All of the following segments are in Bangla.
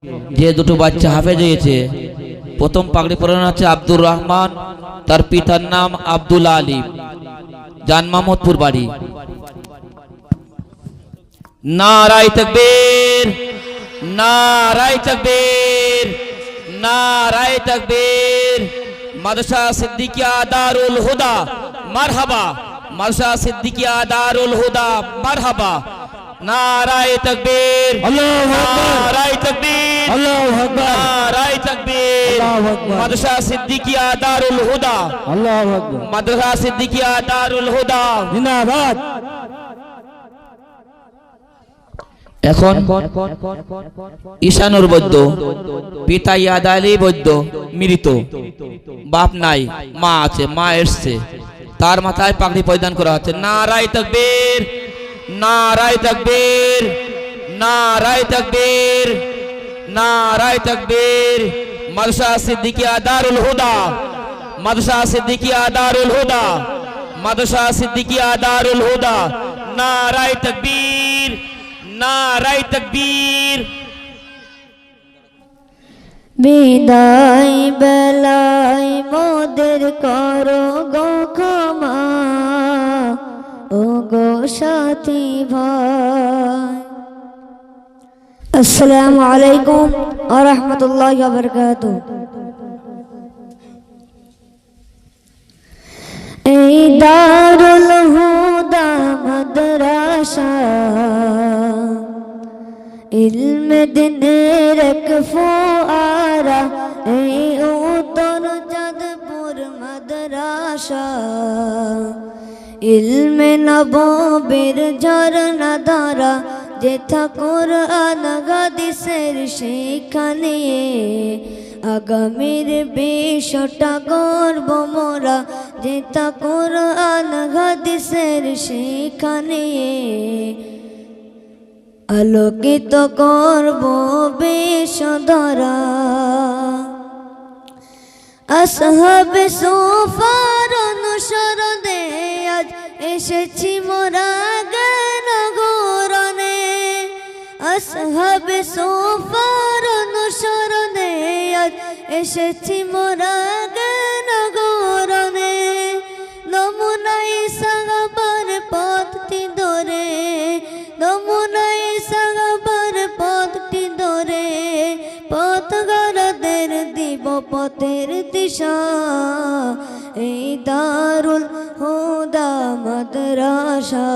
যে দুটো বাচ্চা হাফেজ হয়েছে, প্রথম পাগড়ি পরানো হচ্ছে আব্দুর রহমান, তার পিতার নাম আব্দুল আলিম, জান মাহমুদপুর বাড়ি। নারায়ে তাকবীর, নারায়ে তাকবীর, নারায়ে তাকবীর। মাদ্রাসা সিদ্দিকিয়া দারুল হুদা মারহাবা, মাদ্রাসা সিদ্দিকিয়া দারুল হুদা মারহাবা। নারায়ে তাকবীর, আল্লাহু আকবার, নারায়ে তাকবীর, আল্লাহু আকবার, নারায়ে তাকবীর। আল্লাহু আকবার। মাদ্রাসা সিদ্দিকিয়া দারুল হুদা, আল্লাহু আকবার, মাদ্রাসা সিদ্দিকিয়া দারুল হুদা জিন্দাবাদ। এখন ঈশানুর বৈদ্য, পিতা ইয়াদ আলী বৈদ্য মৃত, বাপ নাই, মা আছে, মা এসছে, তার মাথায় পাগড়ি পরিধান করা হচ্ছে। নারায়ে তাকবীর, নারায়ে তাকবীর, নারায়ে তাকবীর, নারায়ে তাকবীর। মাদ্রাসা সিদ্দিকিয়া দারুল হুদা, মাদ্রাসা সিদ্দিকিয়া দারুল হুদা, মাদ্রাসা সিদ্দিকিয়া দারুল হুদা। নারায়ে তাকবীর, নারায়ে তাকবীর। বিদায় বেলায় মোদের করো গো ক্ষমা, ও গো সাথী ভাই। আসসালামু আলাইকুম ওয়া রাহমাতুল্লাহি ওয়া বারাকাতুহু। এই দারুল হুদা মাদ্রাসা ইলম দিনের এক ফোয়ারা, এই উত্তর চাঁদপুর মাদ্রাসা ইলমে নববীর ঝরনা ধারা, যেথা কোরআন হাদিসের শিক্ষা নিয়ে আগামীর বিশ্বটা গর্ব মোরা, যেথা কোরআন হাদিসের শিক্ষা নিয়ে আলোকিত করব বিশ্বধরা। আসহাবে সুফার অনুসরণে আজ এসেছি মোরা জ্ঞান গৌরণে, আসহাবে সুফার অনুসরণে আজ এসেছি মোরা জ্ঞান গৌরণে। নমুনাই সাহাবার পথটি ধরে, নমুনাই সাহাবার পথটি ধরে, পথগারদের দিব পথের দিশা। এই দারুল হুদা মাদ্রাসা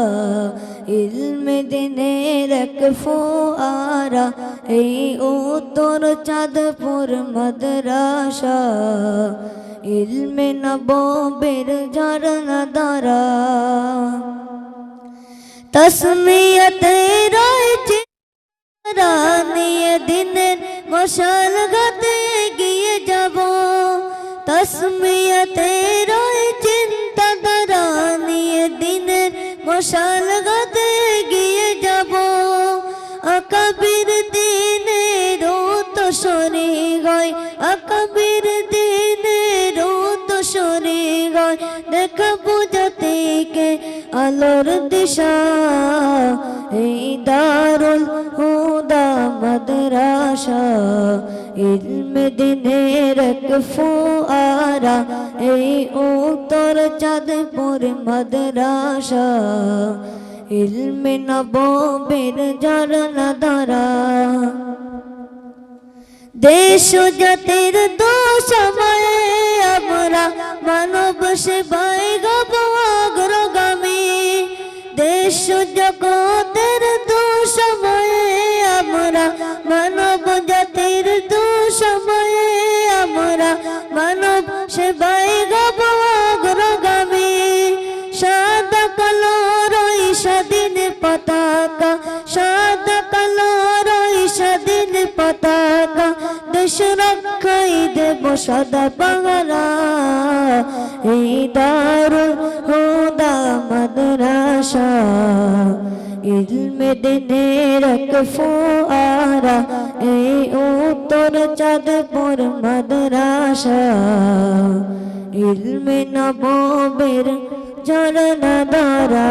ইলমে দিনের এক ফোয়ারা, এই উত্তর চাঁদপুর মাদ্রাসা ইলমে নববীর ঝরনা ধারা। তসমিয়তে রয়েছে নিয়ে দিনের মশাল গাতে গিয়ে যাব, তসমিয়তে রয়েছে চিন্তাধারা নিয়ে দিনের মশাল গাতে গিয়ে যাব। আকাবির দিনের তো সরে গয়, আকাবির দিনের তো সরে গয়, দেখা বুঝাতে কে আলোর দিশা। এই দারুল হুদা মাদ্রাসা ইলমে দিনের এক ফোয়ারা, এই উত্তর চাঁদপুর মাদ্রাসা ইলমে নববীর ঝরনা ধারা। দেশ জাতির দোষময়ে আমরা মানব সেবায় গব অগ্রগামী, দেশ জগতের দোষময়ে আমরা মানব জাতির দোষময়ে আমরা মানব সেবায় গব অগ্রগামী। সাদা কালো রই স্বাধীন পতাকা, সাদা কালো রই স্বাধীন পতাকা, দেশ রক্ষাই দেব সদা পাহারা। এই দারুল হুদা মাদ্রাসা ইলমে দিনের এক ফোয়ারা, এই উত্তর চাঁদপুর মাদ্রাসা ইলমে নববীর ঝরনা ধারা।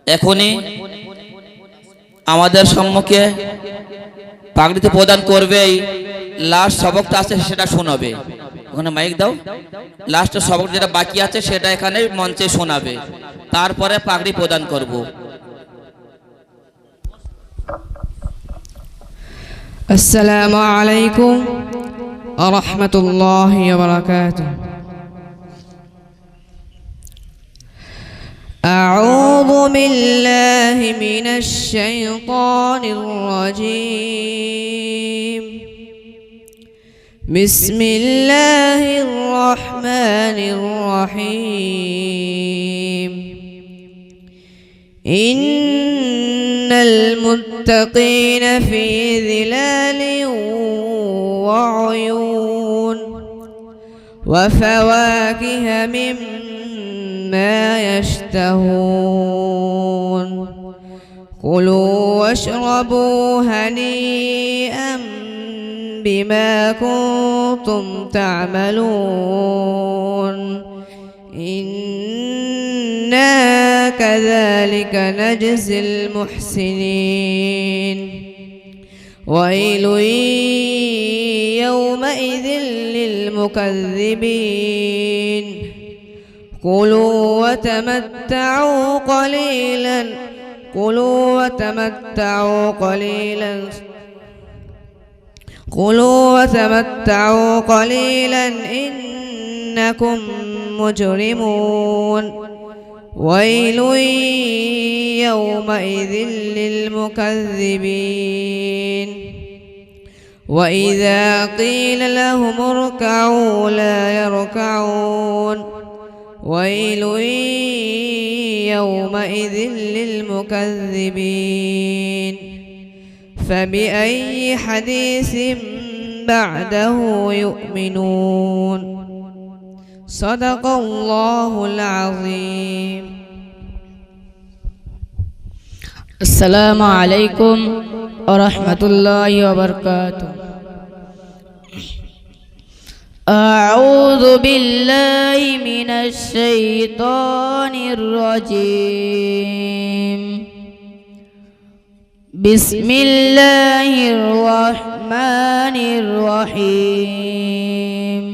এখনই আমাদের সম্মুখে পাগড়িতে প্রদান করবেই, লাস্ট সবকটা আছে সেটা শোনাবে। ওখানে মাইক দাও, লাস্টের সবক যেটা বাকি আছে সেটা এখানে মঞ্চে শোনাবে, তারপরে পাগড়ি প্রদান করব। السلام عليكم ورحمة الله وبركاته. أعوذ بالله من الشيطان الرجيم. بسم الله الرحمن الرحيم. إن المتقين في ظلال وعيون وفواكه مما يشتهون كلوا واشربوا هنيئا بما كنتم تعملون إنا كذلك نجزي المحسنين ويل يومئذ للمكذبين كلوا وتمتعوا قليلا إنكم مجرمون ويل يومئذ للمكذبين وإذا قيل لهم اركعوا لا يركعون ويل يومئذ للمكذبين فبأي حديث بعده يؤمنون صدق الله العظيم. السلام عليكم ورحمة الله وبركاته. أعوذ بالله من الشيطان الرجيم. بسم الله الرحمن الرحيم.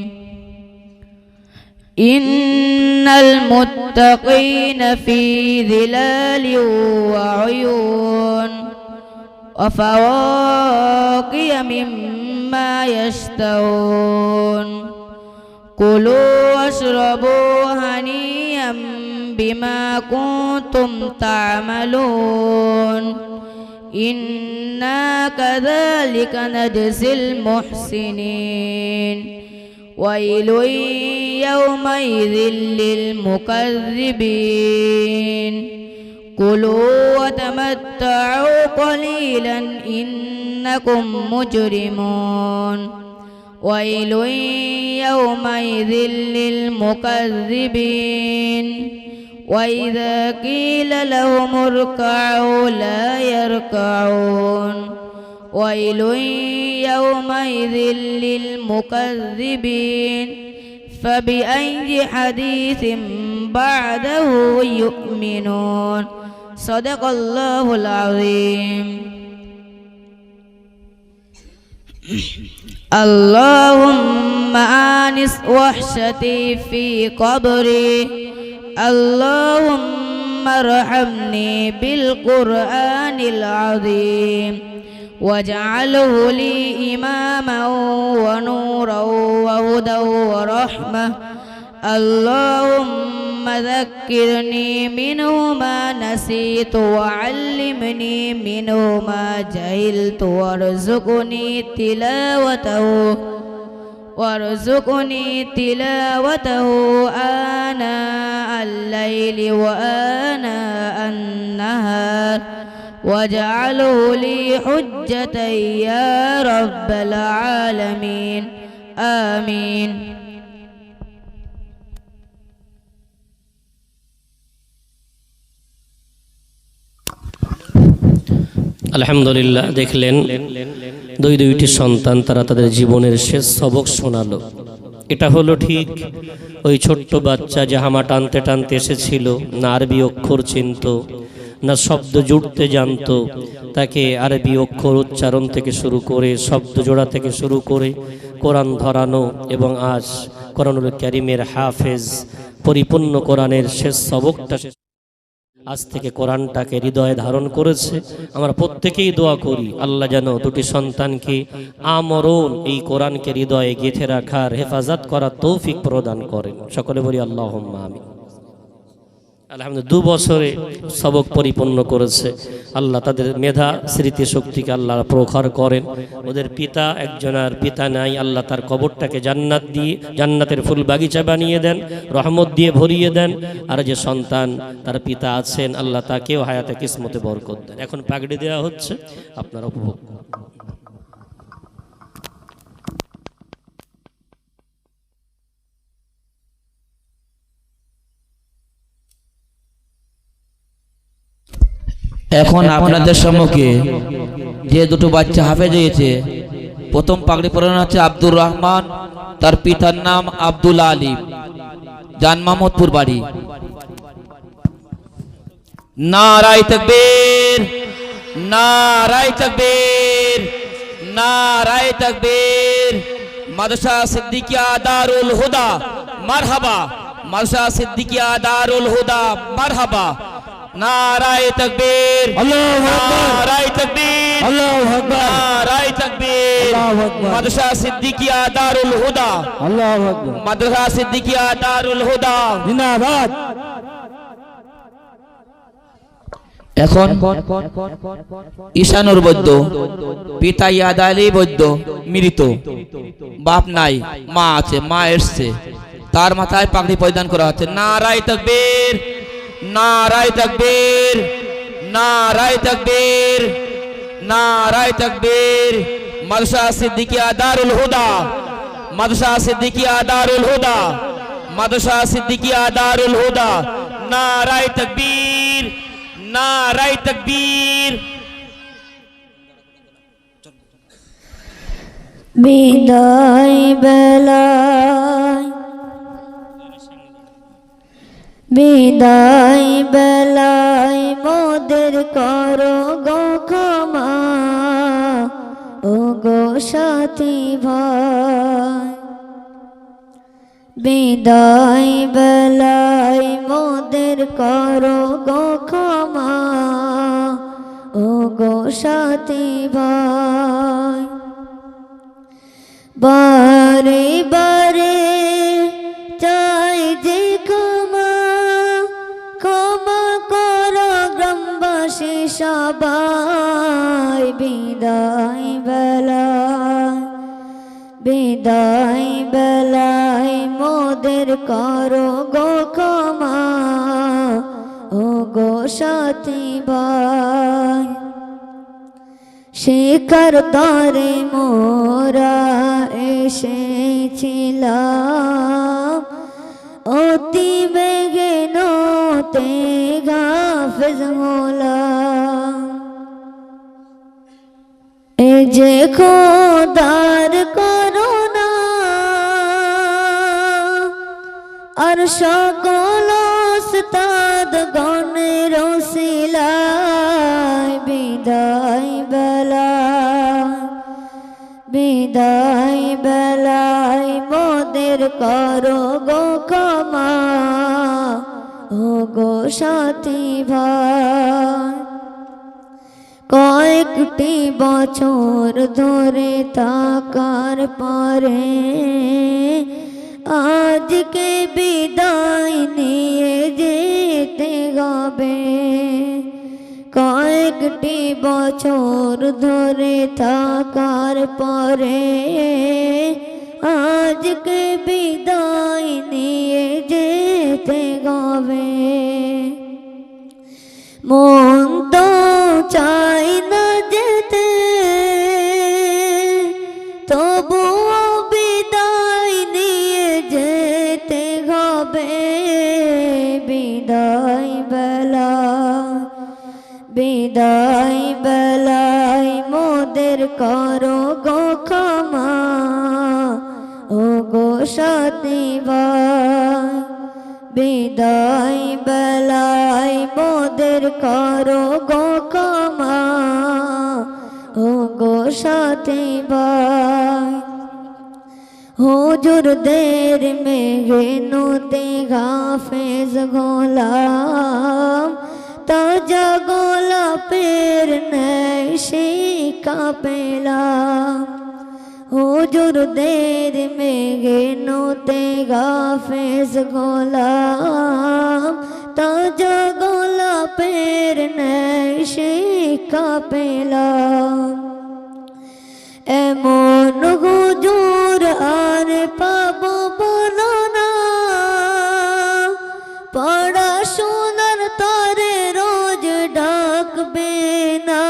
إن المتقين في ظلال وعيون وفواكه مما يشتهون كلوا واشربوا هنيئا بما كنتم تعملون إنا كذلك نجزي المحسنين ويل يومئذ للمكذبين كلوا وتمتعوا قليلا إنكم مجرمون ويل يومئذ للمكذبين وإذا قيل لهم اركعوا لا يركعون ويل يومئذ للمكذبين فبأي حديث بعده يؤمنون صدق الله العظيم. اللهم آنس وحشتي في قبري اللهم ارحمني بالقرآن العظيم واجعله لي إماما ونورا وهدى ورحمة اللهم ذكرني منه ما نسيت وعلمني منه ما جهلت وارزقني تلاوته آناء الليل وآناء النهار واجعله لي حجة يا رب العالمين آمين. আলহামদুলিল্লাহ, দেখলেন দুইটি সন্তান তারা তাদের জীবনের শেষ সবক শোনালো। এটা হলো ঠিক ওই ছোট্ট বাচ্চা যে হামা টানতে টানতে এসেছিল, না আরবি অক্ষর চিনত, না শব্দ জুড়তে জানতো, তাকে আরবি অক্ষর উচ্চারণ থেকে শুরু করে শব্দ জোড়া থেকে শুরু করে কোরআন ধরানো এবং আজ কোরআনুল কারীমের হাফেজ, পরিপূর্ণ কোরআনের শেষ সবকটা আজ থেকে কোরআনটাকে হৃদয়ে ধারণ করেছে। আমরা প্রত্যেকেই দোয়া করি আল্লাহ যেন দুটি সন্তানকে আমরণ এই কোরআনকে হৃদয়ে গেঁথে রাখার, হেফাজত করার তৌফিক প্রদান করেন। সকলে বলি আল্লাহুম্মা আমিন। আলহামদুলিল্লাহ 2 বছরে সবক পরিপূর্ণ করেছে। আল্লাহ তাদের মেধা স্মৃতি শক্তিকে আল্লাহ প্রখর করেন। ওদের পিতা, একজনের পিতা নাই, আল্লাহ তার কবরটাকে জান্নাত দিয়ে, জান্নাতের ফুল বাগিচা বানিয়ে দেন, রহমত দিয়ে ভরিয়ে দেন। আর যে সন্তান তার পিতা আছেন, আল্লাহ তাকেও হায়াতে কিসমতে বরকত দেন। এখন পাগড়ি দেওয়া হচ্ছে, আপনারা উপভোগ করুন। এখন আপনাদের সম্মুখে যে দুটো বাচ্চা হাফেজ হয়েছে, প্রথম পাগড়ি পরানো হচ্ছে আব্দুর রহমান, তার পিতার নাম আব্দুল আলিম, জান মাহমুদপুর বাড়ি। নারায়ে তাকবীর, নারায়ে তাকবীর, নারায়ে তাকবীর। মাদ্রাসা সিদ্দিকিয়া দারুল হুদা মারহাবা, মাদ্রাসা সিদ্দিকিয়া দারুল হুদা মারহাবা। নারায়ে তাকবীর, আল্লাহু আকবার, নারায়ে তাকবীর, আল্লাহু আকবার, নারায়ে তাকবীর। আল্লাহু আকবার। মাদ্রাসা সিদ্দিকিয়া দারুল হুদা, আল্লাহু আকবার, মাদ্রাসা সিদ্দিকিয়া দারুল হুদা জিন্দাবাদ। এখন ঈশানুর বৈদ্য, পিতা ইয়াদ আলী বৈদ্য মৃত, বাপ নাই, মা আছে, মা এসছে, তার মাথায় পাগড়ি পরিধান করা হচ্ছে। নারায়ে তাকবীর, নারায়ে তাকবীর, নারায়ে তাকবীর, নারায়ে তাকবীর। মাদ্রাসা সিদ্দিকিয়া দারুল হুদা, মাদ্রাসা সিদ্দিকিয়া দারুল হুদা, মাদ্রাসা সিদ্দিকিয়া দারুল হুদা। নারায়ে তাকবীর, নারায়ে তাকবীর। বিদায় বেলায়, বিদায় বেলায় মোদের করো গো ক্ষমা, ও গো সাথী ভাই। বিদায় বেলায় মোদের করো গো ক্ষমা, ও গো সাথী ভাই। বারে বারে চাই যে ক্ষমা, ক্ষমা করো গ্রামবাসী সবাই। বিদায় বেলায়, বিদায় বেলায় মোদের করো গো ক্ষমা, ও গো সাথী ভাই। শিকার তরে মোরা এসেছিলাম, অতি বেগে নতে গাফেজ হলাম। এ যে খোদার করুণা, আর সকল ওস্তাদ গণের ওসিলায়। বিদায় বেলায়, বিদায় বেলায় মোদের করো গো ক্ষমা, ও গো সাথী ভাই। কয়েকটি বছর ধরে থাকার পরে আজকে বিদায় নিয়ে যেতে হবে। কয়েকটি বছর ধরে থাকার পরে আজকে বিদায় নিয়ে যেতে হবে। মন তো চাই না যেতে, তবুও বিদায় নিয়ে যেতে হবে। বিদায় বেলায়, বিদায় বেলায় মোদের করো গো ক্ষমা, ও গো সাথী ভাই। বিদায় বেলায় মোদের মোদের করো গো ক্ষমা ও গো সাথী ভাই হুজুরদের মেঘেনুতে হাফেজ গোলাম তাজা গোলাপের ন্যায় শিক্ষা পেলাম হুজুরদের মেঘেনুতে হাফেজ গোলাম তাজা গোলাপের ন্যায় শিক্ষা পেলাম এমন হুজুর আর পাবো বলো না পড়াশোনার তারে রোজ ডাকবে না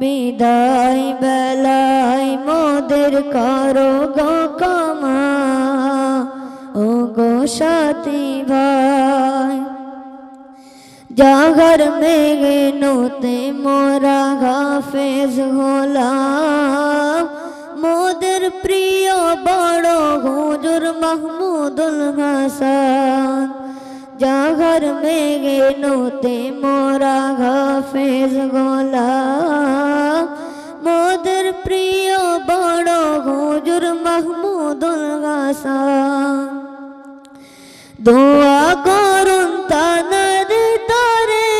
বিদায় বেলায় মোদের করো গো ক্ষমা ও গো সাথী ভাই জাগর মেঘেনুতে মোরা হাফেজ হলাম মোদের প্রিয় বড় হুজুর মাহমুদুল হাসান জাগর মেঘেনুতে মোরা হাফেজ হলাম মোদের প্রিয় বড় হুজুর মাহমুদুল হাসান দোয়া করুন তানার তরে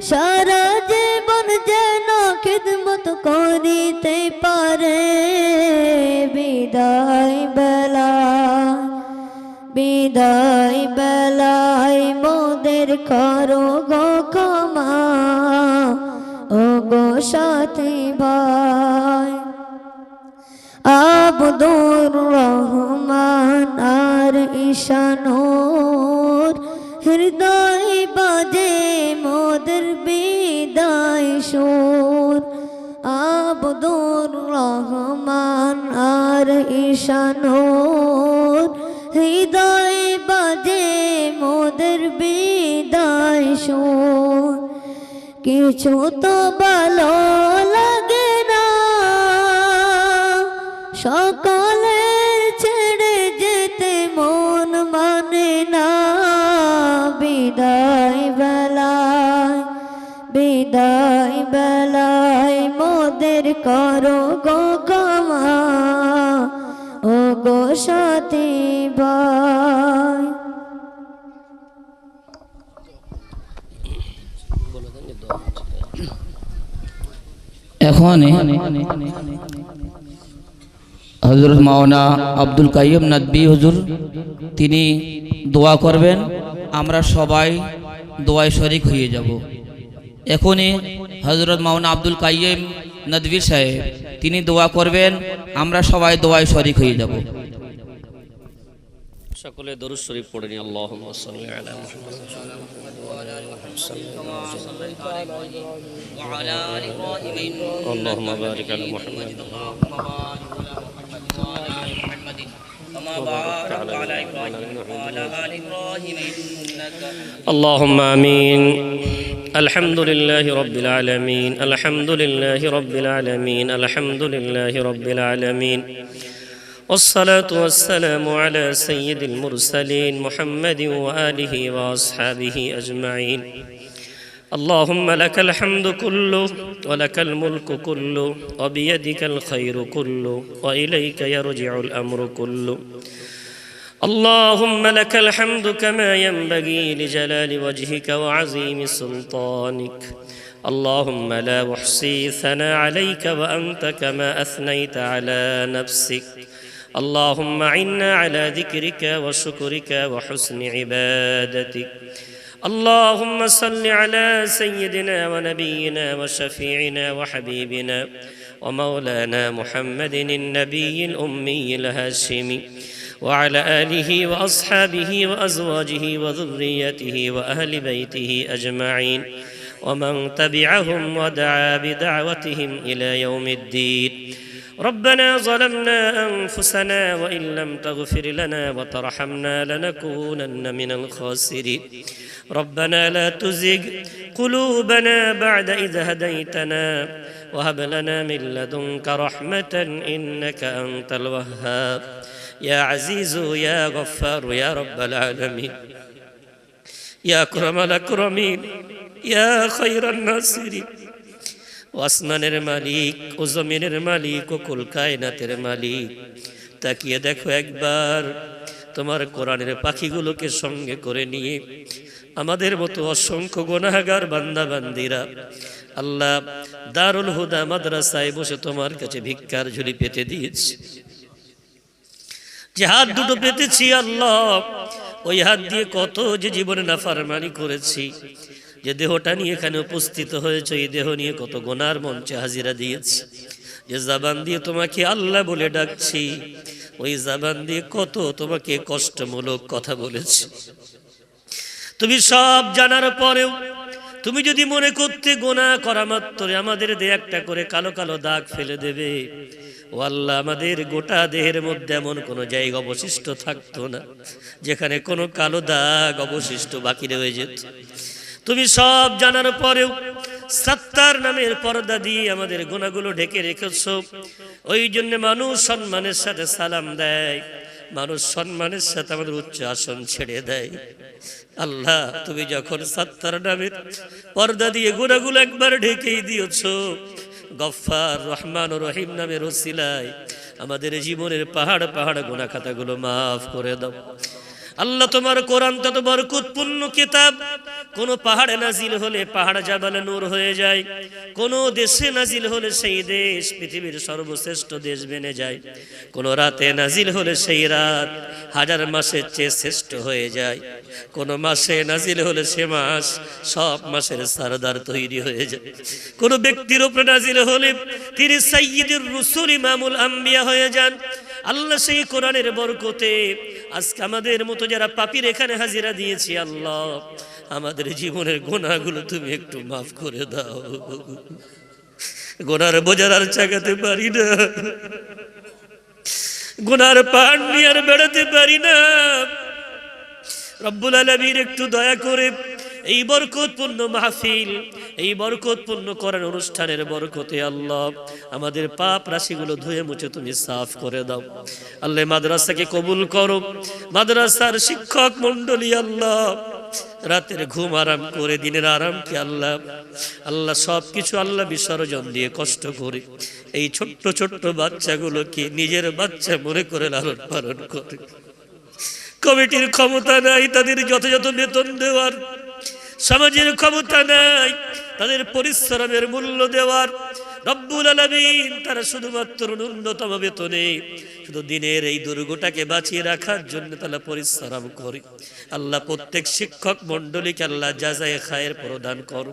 সারা জীবন যেন খিদমত করিতে পারে বিদায় বেলায় মোদের করো গো ক্ষমা ও গো সাথী ভাই আব্দুর রহমান আর ঈশানুর হৃদয় বাজে মোদের বিদায় সুর আব্দুর রহমান আর ঈশানুর হৃদয় বাজে মোদের বিদায় সুর কিছু তো ভালো লাগে না সকলের ছেড়ে যেতে মন মানে না বিদায় বেলায় মোদের করো গো ক্ষমা ও গো সাথী ভাই এখন হযরত মাওলানা আব্দুল কাইয়ুম নদভী হুজুর তিনি দোয়া করবেন আমরা সবাই দোয়ায় শরীক হয়ে যাব এখনই হযরত মাওলানা আব্দুল কাইয়ুম নদভী সাহেব তিনি দোয়া করবেন আমরা সবাই দোয়ায় শরীক হয়ে যাব সকলে দরুদ শরীফ পড়ে নি আল্লাহুম্মা সাল্লি আলা মুহাম্মাদ ওয়া আলা আলি মুহাম্মাদ আল্লাহুম্মা বারিক আলা মুহাম্মাদ اللهم آمين الحمد لله رب العالمين الحمد لله رب العالمين الحمد لله رب العالمين والصلاة والسلام على سيد المرسلين محمد وآله وأصحابه أجمعين اللهم لك الحمد كله ولك الملك كله وبيدك الخير كله وإليك يرجع الأمر كله اللهم لك الحمد كما ينبغي لجلال وجهك وعظيم سلطانك اللهم لا أحصي ثناء عليك وأنت كما أثنيت على نفسك اللهم عنا على ذكرك وشكرك وحسن عبادتك اللهم صل على سيدنا ونبينا وشفيعنا وحبيبنا ومولانا محمد النبي الأمي الهاشمي وعلى آله وأصحابه وأزواجه وذريته وأهل بيته أجمعين ومن تبعهم ودعا بدعوتهم إلى يوم الدين ربنا ظلمنا أنفسنا وإن لم تغفر لنا وترحمنا لنكونن من الخاسرين ربنا لا تزغ قلوبنا بعد إذ هديتنا وهب لنا من لدنك رحمة إنك أنت الوهاب ইয়া আজিজু ইয়া গফফার ইয়া রাব্বাল আলামিন ইয়া আকরামাল আকরামিন ইয়া খায়রান নাসিরিন। ও আসমানের মালিক, ও জমিনের মালিক, ও কুল কায়নাতের মালিক, তাকিয়ে দেখো একবার তোমার কোরআনের পাখিগুলোকে সঙ্গে করে নিয়ে আমাদের মতো অসংখ্য গুনাহগার বান্দা বান্দিরা আল্লাহ দারুল হুদা মাদ্রাসায় বসে তোমার কাছে ভিক্ষার ঝুলি পেতে দিয়েছি। যে হাত দুটো পেতেছি আল্লাহ, ওই হাত দিয়ে কত যে জীবনে নাফরমানি করেছি। যে দেহটা নিয়ে এখানে উপস্থিত হয়েছে, এই দেহ নিয়ে কত গুনার মঞ্চে হাজিরা দিয়েছি। যে জবান দিয়ে তোমাকে আল্লাহ বলে ডাকছি, ওই জবান দিয়ে কত তোমাকে কষ্টমূলক কথা বলেছি। তুমি সব জানার পরেও তুমি যদি মনে করতে গুনাহ করা মাত্রই আমাদের দেহে একটা করে কালো কালো দাগ ফেলে দেবে, ও আল্লাহ, আমাদের গোটা দেহের মধ্যে এমন কোনো জায়গা অবশিষ্ট থাকতো না যেখানে কোনো কালো দাগ অবশিষ্ট বাকি রয়ে যেত। তুমি সব জানার পরেও সত্তার নামের পর্দা দিয়ে আমাদের গুনাহগুলো ঢেকে রেখেছো। ওই জন্য মানুষ সম্মানের সাথে সালাম দেয়, মানুষ সম্মানের সাথে আমাদের উচ্চ আসন ছেড়ে দেয়। আল্লাহ, তুমি যখন সত্তার নামের পর্দা দিয়ে গুনাহগুলো একবার ঢেকেই দিয়েছো, গফফার রহমান ও রহিম নামের ওসিলায় আমাদের জীবনের পাহাড় পাহাড় গুনাহ খাতাগুলো মাফ করে দাও। আল্লাহ, তোমার কোরআন তত বরকতপূর্ণ কিতাব, কোন পাহাড়ে নাজিল হলে পাহাড় জাবালে নূর হয়ে যায়, কোন দেশে নাজিল হলে সেই দেশ পৃথিবীর সর্বশ্রেষ্ঠ দেশ বেনে যায়, কোন রাতে নাজিল হলে সেই রাত হাজার মাসের চেয়ে শ্রেষ্ঠ হয়ে যায়, কোন মাসে নাজিল হলে সে মাস সব মাসের সরদার তৈরি হয়ে যায়, কোন ব্যক্তির উপরে নাজিল হলে তিনি সাইয়্যিদুর রাসূল ইমামুল আম্বিয়া হয়ে যান। আল্লাহ, সেই কোরআনের বরকতে আজকে আমাদের মতো যারা পাপীর এখানে হাজিরা দিয়েছি, আল্লাহ, আমাদের জীবনের গুনাহগুলো তুমি একটু মাফ করে দাও। গুনার বোঝার আর চাগাতে পারি না, গুনার পাহাড় নিয়ে আর বেড়াতে পারি না। রব্বুল আলামিন একটু দয়া করে এই বরকতপূর্ণ মাহফিল, এই বরকতপূর্ণ কোরআন অনুষ্ঠানের বরকতে আল্লাহ আমাদের পাপ রাশিগুলো ধুয়ে মুছে তুমি সাফ করে দাও। আল্লাহ, মাদ্রাসাকে কবুল করো, মাদ্রাসার শিক্ষক মণ্ডলী আল্লাহ রাতের ঘুম আরাম করে দিনের আরাম কি আল্লাহ আল্লাহ সব কিছু আল্লাহ বিসর্জন দিয়ে কষ্ট করে এই ছোট্ট ছোট্ট বাচ্চাগুলোকে নিজের বাচ্চা মনে করে লালন পালন করে। কমিটির ক্ষমতা নাই তাদের যথাযথ বেতন দেওয়ার, সমাজের ক্ষমতা নাই তাদের পরিশ্রমের মূল্য দেওয়ার। রব্বুল আলামিন তারা শুধুমাত্র ন্যূনতম বেতনে শুধু দিনের এই দুর্গটাকে বাঁচিয়ে রাখার জন্য তারা পরিশ্রম করে। আল্লাহ, প্রত্যেক শিক্ষক মণ্ডলীকে আল্লাহ জাযায়ে খায়ের প্রদান করো,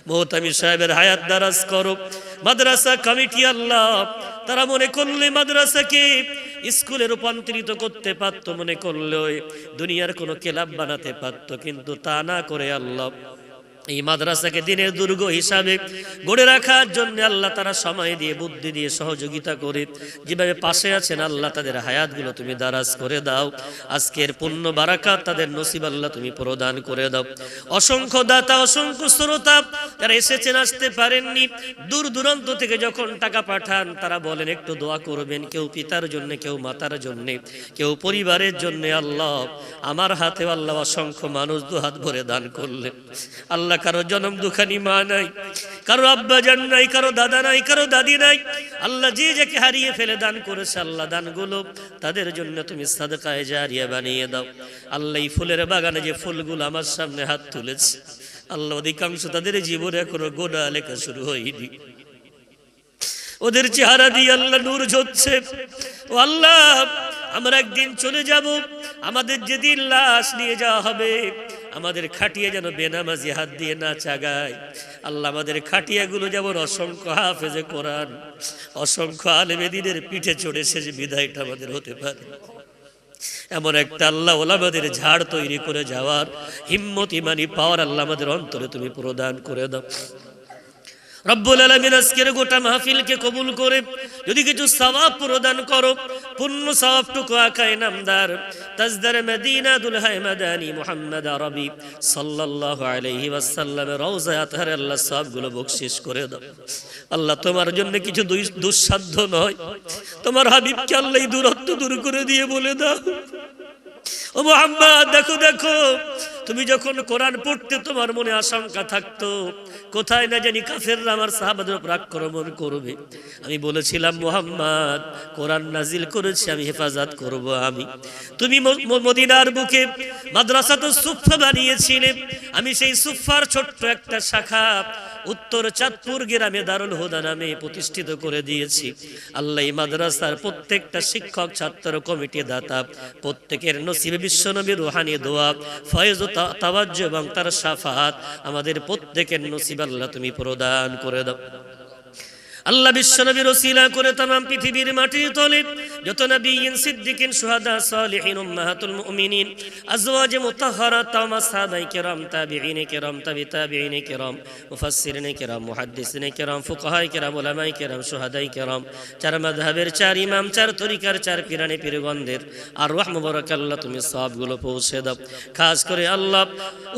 মুহতামিম সাহেবের হায়াত দারাজ করো। মাদ্রাসা কমিটি আল্লাহ, তারা মনে করলে মাদ্রাসাকে স্কুলে রূপান্তরিত করতে পারত, মনে করলে দুনিয়ার কোনো ক্লাব বানাতে পারত, কিন্তু তা না করে আল্লাহ এই মাদ্রাসাকে দিনের দুর্গ হিসাবে গড়ে রাখার জন্য আল্লাহ তারা সময় দিয়ে বুদ্ধি দিয়ে সহযোগিতা করে যেভাবে পাশে আছেন আল্লাহ, তাদের হায়াতগুলো তুমি দারাজ করে দাও। আজকের পুণ্য বারাকাত তাদের নসিব আল্লাহ তুমি প্রদান করে দাও। অসংখ্য দাতা, অসংখ্য শ্রোতা যারা এসেছেন, আসতে পারেননি, দূর দূরান্ত থেকে যখন টাকা পাঠান তারা বলেন একটু দোয়া করবেন, কেউ পিতার জন্য, কেউ মাতার জন্য, কেউ পরিবারের জন্য। আল্লাহ, আমার হাতে আল্লাহ অসংখ্য মানুষ দুহাত ভরে দান করলেন। আল্লাহ, কারো জনম দুখানি মা নাই, কারো আব্বা জান নাই, কারো দাদা নাই, কারো দাদি নাই। আল্লাহ, যে যাকে হারিয়ে ফেলে দান করেছে আল্লাহ, দানগুলো তাদের জন্য তুমি সাদকায়ে জারিয়া বানিয়ে দাও। আল্লাহ, এই ফুলের বাগানে যে ফুলগুলো আমার সামনে হাত তুলেছে আল্লাহ, অধিকাংশ তাদের জীবনে এখনো গোনা লেখা শুরু হয়নি, ওদের চেহারা দিয়ে আল্লাহ নূর ঝরছে। ও আল্লাহ, আমরা একদিন চলে যাব, আমাদের যেদিন লাশ নিয়ে যাওয়া হবে আমাদের খাটিয়া যেন বেনামাজি হাত দিয়ে না চাগায়। আল্লাহ, আমাদের খাটিয়াগুলো যেমন অসংখ্য হাফেজে কোরআন, অসংখ্য আলেমে দ্বীনের পিঠে চড়ে শেষ বিদায়টা আমাদের হতে পারে, এমন একটা আল্লাহ ওলামাদের ঝাড় তৈরি করে যাওয়ার হিম্মত ইমানি পাওয়ার আল্লাহ আমাদের অন্তরে তুমি প্রদান করে দাও। রব্বুল আলামিন আজকের গোটা মাহফিলকে কবুল করে যদি কিছু সওয়াব প্রদান করো, পুণ্য সওয়াবটুকু আকা ইনামদার তাজদার মদিনা দুলহায় মাদানী মুহাম্মদ আরবি সাল্লাল্লাহু আলাইহি ওয়াসাল্লামের রওজায়ে আতহারে আল্লাহ সবগুলো বকশিশ করে দাও। আল্লাহ তোমার জন্য কিছু দুঃসাধ্য নয়, তোমার হাবিবকে আল্লাহ এই দূরত্ব দূর করে দিয়ে বলে দাও, ও মুহাম্মদ দেখো দেখো, তুমি যখন কোরআন পড়তে তোমার মনে আশঙ্কা থাকতো কোথায় না জানি কাফেররা আমার সাহাবাদের উপর আক্রমণ করবে, আমি বলেছিলাম মুহাম্মদ কোরআন নাজিল করেছি আমি হেফাজত করব আমি। তুমি মদিনার বুকে মাদ্রাসাতুস সুফফা বানিয়েছিলে, আমি সেই সুফফার ছোট্ট একটা শাখা উত্তর চাঁদপুর গ্রামে দারুল হুদা নামে প্রতিষ্ঠিত করে দিয়েছি। আল্লাহ এই মাদ্রাসার প্রত্যেকটা শিক্ষক ছাত্র কমিটি দাতা প্রত্যেকের নসিবে বিশ্বনবীর রুহানি দোয়া ফয়েজ ও তাওয়াজ্জু এবং তার শাফাআত আমাদের প্রত্যেকের নসিব আল্লাহ তুমি প্রদান করে দাও। আল্লাহ বিশ্বনবীর ওসিলা করে तमाम পৃথিবীর মাটির তলে যত নবীন সিদ্দিকিন শুহাদা সালিহিন উম্মাহাতুল মুমিনিন আজওয়াজে মুতাহহারাত ওয়া সাহাবায়ে কেরাম তাবিঈনে কেরাম তাবিঈনে কেরাম মুফাসসিরিনে কেরাম মুহাদ্দিসিনে কেরাম ফুকাহায়ে কেরাম উলামায়ে কেরাম শুহাদায়ে কেরাম চার মাযহাবের চার ইমাম চার তরিকার চার পীরানে পীরগণদের আর রহ মুবারাক আল্লাহ তুমি সবগুলো পৌঁছে দাও। খাস করে আল্লাহ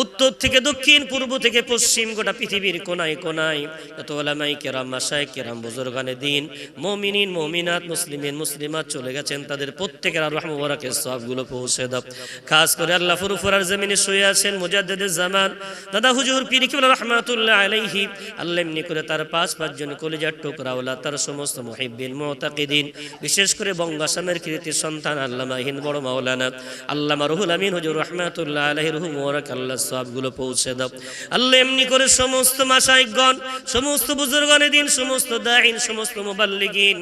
উত্তর থেকে দক্ষিণ পূর্ব থেকে পশ্চিম গোটা পৃথিবীর কোনায় কোনায় যত উলামায়ে কেরাম মাশায়েখ কেরাম বুজুর্গানে দ্বীন মুমিনিন মুমিনাত মুসলিমিন মুসলিমাত চলে গেছেন তাদের প্রত্যেকের আর রহম বরকতের সবগুলো পৌঁছে দাও। খাস করে আল্লাহ ফুরফুরার জমিনে শুয়ে আছেন মুজাদ্দিদুজ জামান দাদা হুজুর পীর কিবলা রাহমাতুল্লাহ আলাইহি, আল্লাহ এমনি করে তার পাঁচ জন কলিজার টুকরা ওলা তার সমস্ত মুহিব্বিন মুতাকিদিন বিশেষ করে বঙ্গাসামের কৃতি সন্তান আল্লামা হিন্দ বড় মাওলানা আল্লামা রুহুল আমিন হুজুর রাহমাতুল্লাহ আলাইহি রুহ মুবারক আল্লাহ সবগুলো পৌঁছে দাও। আল্লাহ এমনি করে সমস্ত মাশায়েখগণ সমস্ত বুজুর্গানে দ্বীন সমস্ত দাঈন সমস্ত মুবাল্লিগিন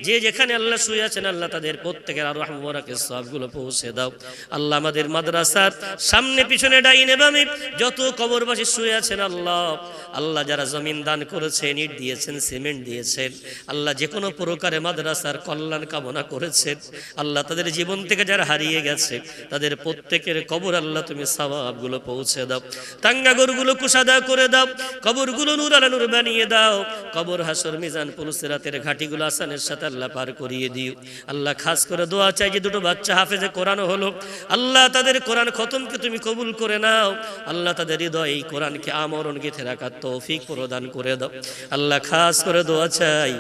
যে যেখানে আল্লাহ শুয়ে আছেন আল্লাহ তাদের প্রত্যেকের আর রহম বরকতের সবগুলো পৌঁছে দাও। আল্লাহ আমাদের মাদ্রাসার সামনে পিছনে ডাইনে বামে যত কবরবাসী শুয়ে আছেন আল্লাহ আল্লাহ যারা জমিন দান করেছেন ইট দিয়েছেন সিমেন্ট দিয়েছেন আল্লাহ যে কোনো প্রকারে মাদ্রাসার কল্যাণ কামনা করেছেন আল্লাহ তাদের জীবন থেকে যারা হারিয়ে গেছে তাদের প্রত্যেকের কবর আল্লাহ তুমি সওয়াবগুলো পৌঁছে দাও। তাঙ্গাগরগুলো কুশাদা করে দাও, কবরগুলো নূর আলা নূর বানিয়ে দাও, কবর হাসর মিজান পুলসিরাতের ঘাটিগুলো আসানের সাথে আল্লাহ পার করিয়ে দিও। আল্লাহ খাস করে দোয়া চাই যে দুটো বাচ্চা হাফেজে কোরআন হলো আল্লাহ তাদের কোরআন খতমকে তুমি কবুল করে নাও, আল্লাহ তাদের হৃদয়ে এই কোরআনকে আমরণ গেঁথে রাখার তৌফিক প্রদান করে দাও। আল্লাহ খাস করে দোয়া চাই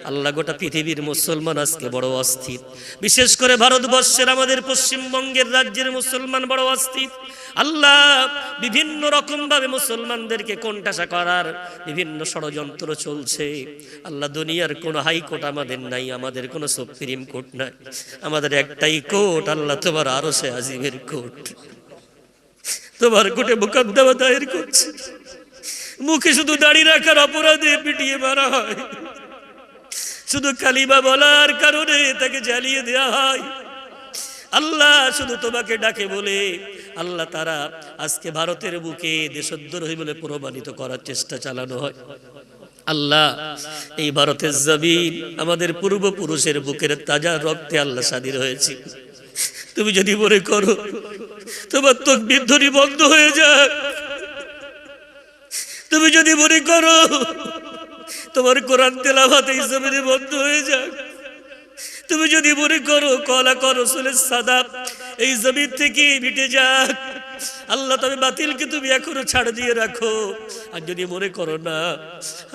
আল্লাহ গোটা পৃথিবীর মুসলমান আজকে বড় অস্থির, বিশেষ করে ভারতবর্ষের আমাদের পশ্চিমবঙ্গের রাজ্যের মুসলমান বড় অস্থির। আল্লাহ বিভিন্ন রকম ভাবে মুসলমানদেরকে কোণঠাসা করার বিভিন্ন ষড়যন্ত্র চলছে। আল্লাহ দুনিয়ার কোন হাইকোর্ট আমাদের নাই, আমাদের কোন সুপ্রিম কোর্ট নাই, আমাদের একটাই কোর্ট আল্লাহ তোমার আরশে আজিমের কোর্ট। তোমার কোর্টে মোকদ্দমা দায়ের করছে, মুখে শুধু দাড়ি রাখার অপরাধে পিটিয়ে মারা হয়, শুধু কালিমা বলার কারণে তাকে জ্বালিয়ে দেওয়া হয়। আল্লাহ শুধু তোমাকে ডাকে বলে আল্লাহ তারা আজকে ভারতের বুকে দেশদ্রোহী বলে প্রমাণিত করার চেষ্টা চালানো হয়। আল্লাহ এই ভারতের জমিন আমাদের পূর্বপুরুষের বুকের তাজা রক্তে আল্লাহ স্বাধীন হয়েছে, তুমি যদি মনে করো তোমার তাকবীর ধ্বনি বন্ধ হয়ে যাক, তুমি যদি মনে করো তোমার কোরআন তেলাওয়াত এই জমিনে বন্ধ হয়ে যাক, তুমি যদি মনে করো কলা কর রাসূলের সাদাত এই জমিন থেকে মিটে যাক, আল্লাহ তবে বাতিলকে তুমি এখনো ছাড় দিয়ে রাখো। আর যদি মনে করো না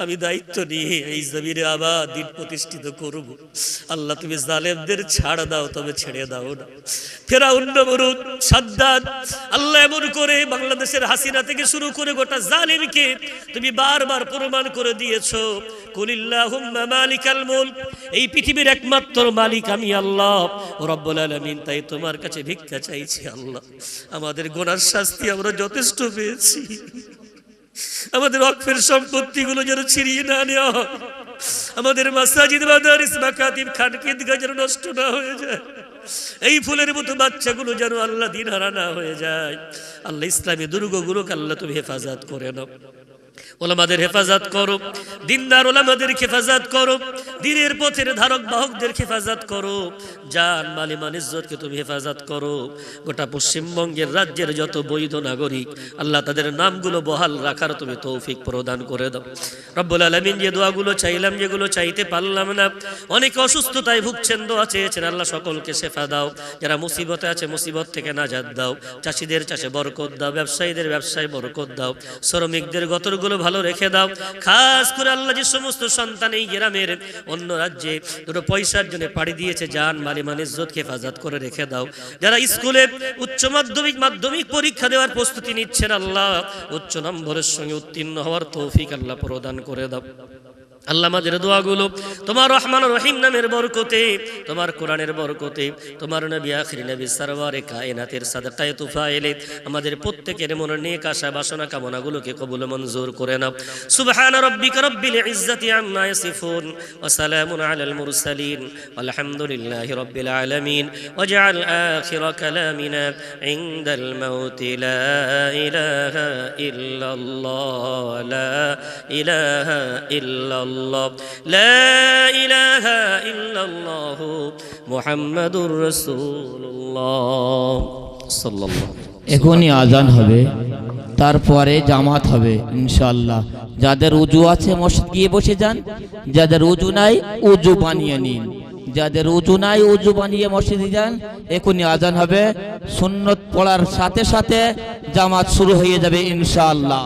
আমি দায়িত্ব নিয়ে এই জমিনে আবার দিন প্রতিষ্ঠিত করব, আল্লাহ তুমি জালেমদের ছাড় দাও, তবে ছেড়ে দাও না। ফেরাউন নমরুদ সাদ্দাত আল্লাহ এমন করে বাংলাদেশের হাসিনা থেকে শুরু করে গোটা জালিমকে তুমি বারবার প্রমাণ করে দিয়েছো কুলিল্লাহুম্মা মালিকাল মুলক, এই পৃথিবীর একমাত্র মালিক আমি আল্লাহ রব্বুল আলামিন, তাই তোমার কাছে ভিক্ষা চাইছি আল্লাহ আমাদের গুনার শাস্তি আমরা যথেষ্ট পেয়েছি, আমাদের অক্ষের সম্পত্তিগুলো যেন ছিনিয়ে না নেওয়া হয়, আমাদের মাসাজিদ মাদারিস মাকাতিব খানকিদগাহ যেন নষ্ট না হয়ে যায়, এই ফুলের মতো বাচ্চাগুলো যেন আল্লাহ দিনহারা না হয়ে যায়। আল্লাহ ইসলামী দুর্গগুলোকে আল্লাহ তুমি হেফাজত করে নাও। ওলামাদের হেফাজত করো, দিনদার ওলামাদের হেফাজত করো, দিনের পথের ধারক বাহকদের হেফাজত করো, জান মাল ইমান ইজ্জতকে তুমি হেফাজত করো। গোটা পশ্চিমবঙ্গের রাজ্যের যত বৈধ নাগরিক আল্লাহ তাদের নামগুলো বহাল রাখার তুমি তৌফিক প্রদান করে দাও। রব্বুল আলামিন যে দোয়াগুলো চাইলাম, যেগুলো চাইতে পারলাম না, অনেকে অসুস্থতায় ভুগছেন, দোয়া চেয়েছেন, আল্লাহ সকলকে শেফা দাও। যারা মুসিবতে আছে মুসিবত থেকে নাজাত দাও। চাষিদের চাষে বরকত দাও, ব্যবসায়ীদের ব্যবসায় বরকত দাও, শ্রমিকদের গতরগুলো ভালো রেখে দাও। খাস করে আল্লাহ যে সমস্ত সন্তান এই গ্রামের অন্য রাজ্যে দুটো পয়সার জন্য পাড়ি দিয়েছে, জান মাল ইমান ইজ্জতকে হেফাজত করে রেখে দাও। যারা স্কুলে উচ্চ মাধ্যমিক পরীক্ষা দেওয়ার প্রস্তুতি নিচ্ছেন, আল্লাহ উচ্চ নম্বরের সঙ্গে উত্তীর্ণ হওয়ার তৌফিক আল্লাহ প্রদান করে দাও। আল্লাহ আমাদের দোয়াগুলো তোমার রহমান রহিম নামের বরকতে, তোমার কোরআনের বরকতে, তোমার নবী আখিরি নবী সরওয়ারে কায়নাতের সাদকায়ে তুফাইলে আমাদের প্রত্যেকের মনের নেক আশা বাসনা কামনাগুলোকে কবুল মঞ্জুর করে নাও। সুবহান রাব্বিকা রাব্বিল ইজ্জাতি আম্মা ইয়াসিফুন ওয়া সালামুন আলাল মুরসালিন আলহামদুলিল্লাহি রাব্বিল আলামিন। ওয়াজআল আখিরা কালামিনা ইনদাল মাউত লা ইলাহা ইল্লাল্লাহ, লা ইলাহা ইল্লাল্লাহ, لا إله إلا الله محمد رسول الله صلى الله عليه وسلم। এখনই আজান হবে, তারপরে জামাত হবে ইনশাআল্লাহ। যাদের উজু আছে মসজিদ গিয়ে বসে যান, যাদের উজু নাই উজু বানিয়ে নিন, যাদের উজু নাই উজু বানিয়ে মসজিদে যান। এখনই আজান হবে, সুন্নত পড়ার সাথে সাথে জামাত শুরু হয়ে যাবে ইনশাআল্লাহ।